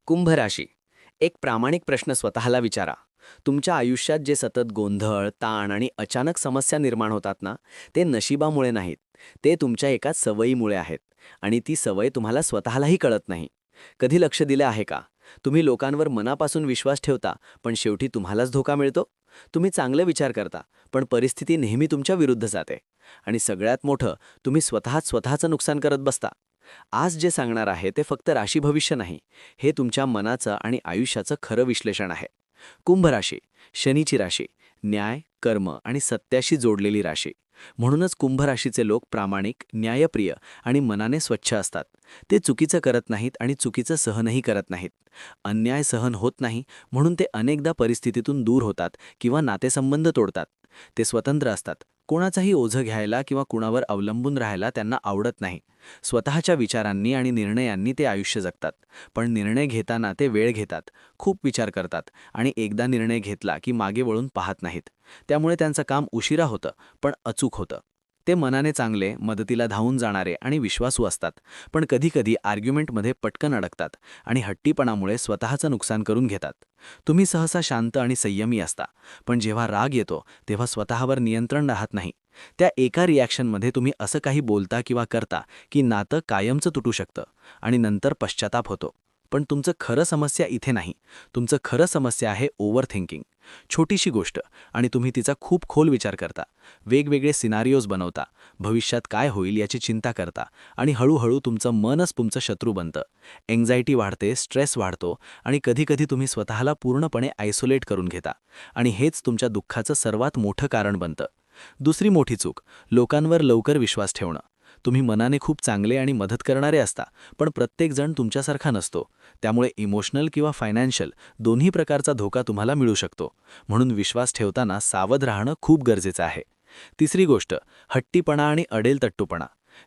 कुंभ राशी. एक प्रामाणिक प्रश्न स्वतःला विचारा. तुमच्या आयुष्यात जे सतत गोंधळ, ताण आणि अचानक समस्या निर्माण होतात ना, ते नशिबामुळे नाहीत. ते तुमच्या एका सवयीमुळे आहेत. आणि ती सवय तुम्हाला स्वतःलाही कळत नाही. कधी लक्ष दिलं आहे का? तुम्ही लोकांवर मनापासून विश्वास ठेवता, पण शेवटी तुम्हालाच धोका मिळतो. तुम्ही चांगले विचार करता, पण परिस्थिती नेहमी तुमच्या विरुद्ध जाते. आणि सगळ्यात मोठं, तुम्ही स्वतःचं नुकसान करत बसता. आज जे सांगणार आहे ते फक्त राशी भविष्य नाही. हे तुमच्या मनाचं आणि आयुष्याचं खरं विश्लेषण आहे. कुंभ राशी, शनीची राशी, न्याय, कर्म आणि सत्याशी जोडलेली राशी. म्हणूनच कुंभ राशीचे लोक प्रामाणिक, न्यायप्रिय आणि मनाने स्वच्छ असतात. ते चुकीचं करत नाहीत आणि चुकीचं सहनही करत नाहीत. अन्याय सहन होत नाही, म्हणून ते अनेकदा परिस्थितीतून दूर होतात किंवा नातेसंबंध तोडतात. ते स्वतंत्र असतात. कोणाचाही ओझं घ्यायला किंवा कुणावर अवलंबून राहायला त्यांना आवडत नाही. स्वतःच्या विचारांनी आणि निर्णयांनी ते आयुष्य जगतात. पण निर्णय घेताना ते वेळ घेतात, खूप विचार करतात आणि एकदा निर्णय घेतला की मागे वळून पाहत नाहीत. त्यामुळे त्यांचं काम उशिरा होतं, पण अचूक होतं. ते मनाने चांगले, मदतीला धावून जाणारे आणि विश्वासू असतात. पण कधीकधी आर्ग्युमेंटमध्ये पटकन अडकतात आणि हट्टीपणामुळे स्वतःचं नुकसान करून घेतात. तुम्ही सहसा शांत आणि संयमी असता, पण जेव्हा राग येतो तेव्हा स्वतःवर नियंत्रण राहत नाही. त्या एका रिॲक्शनमध्ये तुम्ही असं काही बोलता किंवा करता की नातं कायमचं तुटू शकतं आणि नंतर पश्चाताप होतो. पण तुमचं खरं समस्या इथे नाही. तुमचं खरं समस्या आहे ओव्हर थिंकिंग. छोटीशी गोष्ट आणि तुम्ही तिचा खूप खोल विचार करता. वेगवेगळे सिनारिओज बनवता, भविष्यात काय होईल याची चिंता करता आणि हळूहळू तुमचं मनच तुमचं शत्रू बनतं. एन्झायटी वाढते, स्ट्रेस वाढतो आणि कधीकधी तुम्ही स्वतःला पूर्णपणे आयसोलेट करून घेता. आणि हेच तुमच्या दुःखाचं सर्वात मोठं कारण बनतं. दुसरी मोठी चूक, लोकांवर लवकर विश्वास ठेवणं. तुम्ही मनाने खूप चांगले आणि मदत करणारे असता, पण प्रत्येकजण तुमच्यासारखा नसतो. त्यामुळे इमोशनल किंवा फायनान्शियल दोन्ही प्रकारचा धोका तुम्हाला मिळू शकतो. म्हणून विश्वास ठेवताना सावध राहणं खूप गरजेचं आहे. तिसरी गोष्ट, हट्टीपणा आणि अडेलतट्टूपणा.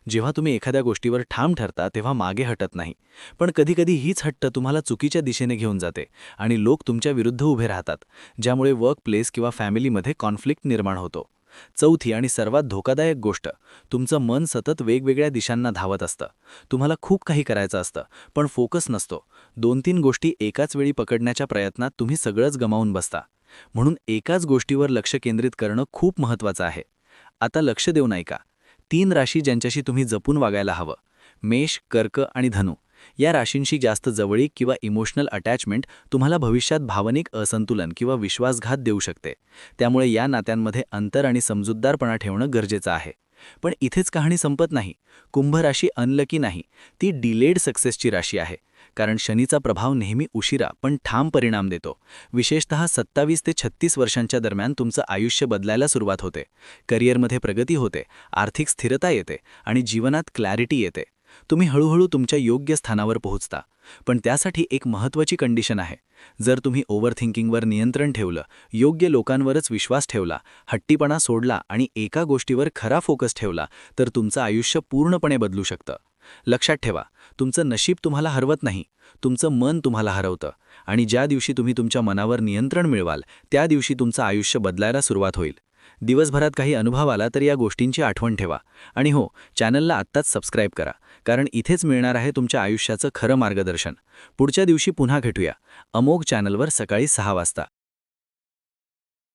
जेव्हा तुम्ही एखाद्या गोष्टीवर ठाम ठरता तेव्हा मागे हटत नाही. पण कधीकधी हीच हट्ट तुम्हाला चुकीच्या दिशेने घेऊन जाते आणि लोक तुमच्या विरुद्ध उभे राहतात, ज्यामुळे वर्क प्लेस किंवा फॅमिलीमध्ये कॉन्फ्लिक्ट निर्माण होतो. चौथी आणि सर्वात धोकादायक गोष्ट, तुमचं मन सतत वेगवेगळ्या दिशांना धावत असतं. तुम्हाला खूप काही करायचं असतं, पण फोकस नसतो. 2-3 गोष्टी एकाच वेळी पकडण्याच्या प्रयत्नात तुम्ही सगळंच गमावून बसता. म्हणून एकाच गोष्टीवर लक्ष केंद्रित करणं खूप महत्त्वाचं आहे. आता लक्ष देऊन ऐका. 3 राशी ज्यांच्याशी तुम्ही जपून वागायला हवं. मेष, कर्क आणि धनु. या राशींशी जास्त जवळीक किंवा इमोशनल अटॅचमेंट तुम्हाला भविष्यात भावनिक असंतुलन किंवा विश्वासघात देऊ शकते. त्यामुळे या नात्यांमध्ये अंतर आणि समजूतदारपणा ठेवणं गरजेचं आहे. पण इथेच कहाणी संपत नाही. कुंभ राशी अनलकी नाही, ती डिलेड सक्सेसची राशी आहे. कारण शनीचा प्रभाव नेहमी उशिरा पण ठाम परिणाम देतो. विशेषतः 27 ते 36 वर्षांच्या दरम्यान तुमचं आयुष्य बदलायला सुरुवात होते. करिअरमध्ये प्रगती होते, आर्थिक स्थिरता येते आणि जीवनात क्लॅरिटी येते. तुम्ही हळूहळू तुमच्या योग्य स्थानावर पोहोचता. पण त्यासाठी एक महत्त्वाची कंडिशन आहे. जर तुम्ही ओव्हरथिंकिंगवर नियंत्रण ठेवलं, योग्य लोकांवरच विश्वास ठेवला, हट्टीपणा सोडला आणि एका गोष्टीवर खरा फोकस ठेवला, तर तुमचं आयुष्य पूर्णपणे बदलू शकतं. लक्षात ठेवा, तुमचं नशीब तुम्हाला हरवत नाही, तुमचं मन तुम्हाला हरवतं. आणि ज्या दिवशी तुम्ही तुमच्या मनावर नियंत्रण मिळवाल, त्या दिवशी तुमचं आयुष्य बदलायला सुरुवात होईल. दिवसभरात काही अनुभव आला तर या गोष्टींची आठवण ठेवा. आणि हो, चॅनलला आत्ताच सबस्क्राईब करा, कारण इथेच मिळणार आहे तुमच्या आयुष्याचं खरं मार्गदर्शन. पुढच्या दिवशी पुन्हा भेटूया, अमोघ चॅनलवर सकाळी 6 वाजता.